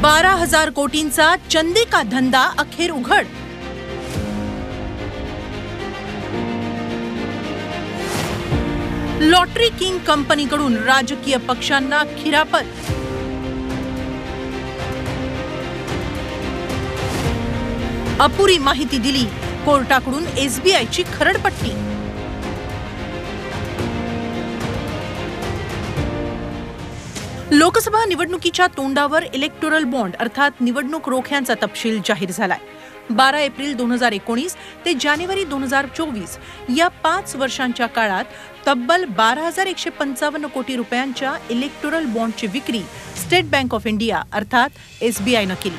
12,000 कोटींचा चंदी का धंदा अखेर उघड. लॉटरी किंग कंपनीकडून राजकीय पक्षांना खिरापत. अपुरी माहिती दिली, कोर्टाकडून एसबीआयची खरडपट्टी. लोकसभा निवडणुकीच्या तोंडावर इलेक्टोरल बॉन्ड अर्थात निवडणूक रोख्यांचा तपशील जाहीर झालाय. 12 एप्रिल 2019 ते जानेवारी 2024 या 5 वर्षांच्या काळात तब्बल 12,155 कोटी रुपयांच्या इलेक्टोरल बॉन्डची विक्री स्टेट बँक ऑफ इंडिया अर्थात एसबीआयनं केली.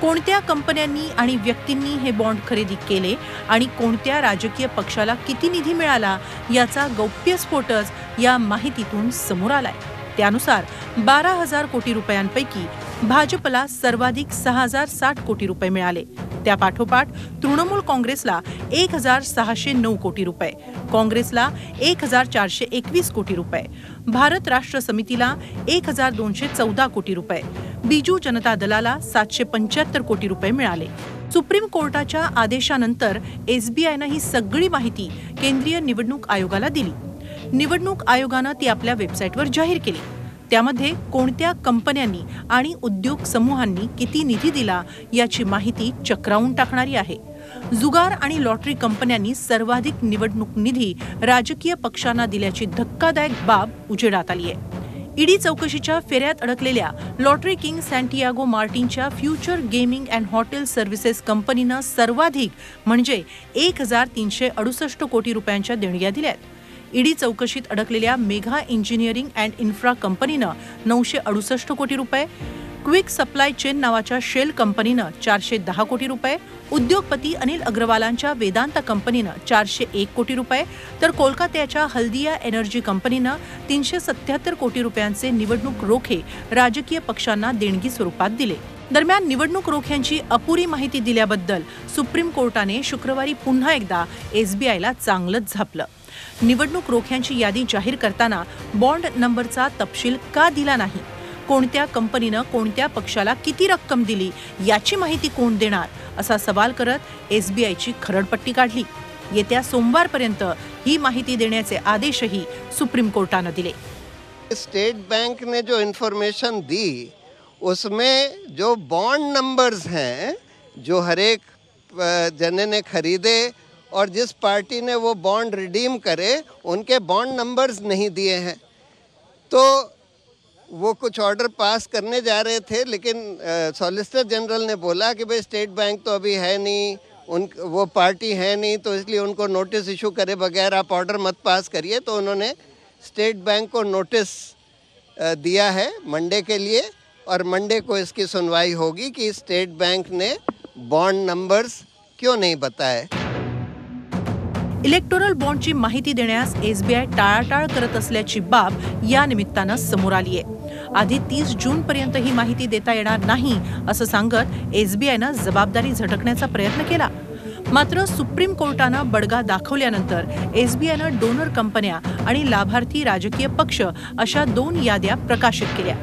कोणत्या कंपन्यांनी आणि व्यक्तींनी हे बॉन्ड खरेदी केले आणि कोणत्या राजकीय पक्षाला किती निधी मिळाला याचा गौप्यस्फोटच या माहितीतून समोर आलाय. त्यानुसार 12,000 कोटी रुपयांपैकी भाजपला सर्वाधिक 6,060 कोटी रुपये मिळाले. त्यापाठोपाठ तृणमूल काँग्रेसला 1,609 कोटी रुपये, काँग्रेसला 1,421 कोटी रुपये, भारत राष्ट्र समितीला 1,214 कोटी रुपये, बिजू जनता दलाला 775 कोटी रुपये मिळाले. सुप्रीम कोर्टाच्या आदेशानंतर एसबीआयनं ही सगळी माहिती केंद्रीय निवडणूक आयोगाला दिली. निवडणूक आयोगानं ती आपल्या वेबसाईटवर जाहीर केली. त्यामध्ये कोणत्या कंपन्यांनी आणि उद्योग समूहांनी किती निधी दिला याची माहिती चक्रावून टाकणारी आहे. जुगार आणि लॉटरी कंपन्यांनी सर्वाधिक निवडणूक निधी राजकीय पक्षांना दिल्याची धक्कादायक बाब उजेडात आली आहे. ईडी चौकशीच्या फेऱ्यात अडकलेल्या लॉटरी किंग सॅन्टियागो मार्टिनच्या future gaming and hotel services कंपनीनं सर्वाधिक म्हणजे 1,368 कोटी रुपयांच्या देणग्या दिल्यात. ईडी चौकशीत अडकलेल्या मेघा इंजिनिअरिंग अँड इन्फ्रा कंपनीनं 968 कोटी रुपये, क्विक सप्लाय चेन नावाच्या शेल कंपनीनं 410 कोटी रुपये, उद्योगपती अनिल अग्रवालांच्या वेदांता कंपनीनं 401 कोटी रुपये, तर कोलकात्याच्या हल्दिया एनर्जी कंपनीनं 377 कोटी रुपयांचे निवडणूक रोखे राजकीय पक्षांना देणगी स्वरूपात दिले. दरम्यान निवडणूक रोख्यांची अपुरी माहिती दिल्याबद्दल सुप्रीम कोर्टाने शुक्रवारी पुन्हा एकदा एसबीआयला चांगलंच झापलं. निवडणूक रोख्यांची यादी जाहीर करताना बॉन्ड नंबरचा तपशील का दिला नाही, कोणत्या कंपनीनं कोणत्या पक्षाला किती रक्कम दिली याची माहिती कोण देणार असा सवाल करत एसबीआयची खरडपट्टी काढली. येत्या सोमवारपर्यंत ही माहिती देण्याचे आदेशही सुप्रीम कोर्टानं दिले. स्टेट बैंक ने जो इन्फॉर्मेशन दी उसमें जो बॉन्ड नंबर्स हैं जो हर एक जने ने खरीदे और जिस पार्टी ने वो बॉन्ड रिडीम करे उनके बॉन्ड नंबर्स नहीं दिए हैं. तो वो कुछ ऑर्डर पास करने जा रहे थे, लेकिन सॉलिसिटर जनरल ने बोला कि भाई स्टेट बैंक तो अभी है नहीं, वो पार्टी है नहीं, तो इसलिए उनको नोटिस इशू करे बगैर आप ऑर्डर मत पास करिए. तो उन्होंने स्टेट बैंक को नोटिस दिया है मंडे के लिए और मंडे को इसकी सुनवाई होगी कि स्टेट बैंक ने बॉन्ड नंबर्स क्यों नहीं बताए. इलेक्टोरल बॉन्डची माहिती देण्यास एसबीआय टाळाटाळ करत असल्याची बाब या निमित्तानं समोर आली आहे. आधी 30 जूनपर्यंत ही माहिती देता येणार नाही असं सांगत एसबीआयनं जबाबदारी झटकण्याचा प्रयत्न केला. मात्र सुप्रीम कोर्टानं बडगा दाखवल्यानंतर एसबीआयनं डोनर कंपन्या आणि लाभार्थी राजकीय पक्ष अशा 2 याद्या प्रकाशित केल्या.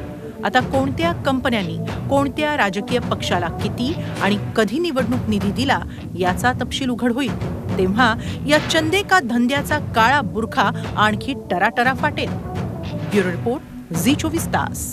आता कोणत्या कंपन्यांनी कोणत्या राजकीय पक्षाला किती आणि कधी निवडणूक निधी दिला याचा तपशील उघड होईल. तेव्हा या चंदे का धंद्याचा काळा बुरखा आणखी टराटरा फाटेल. ब्युरो रिपोर्ट, झी 24 तास.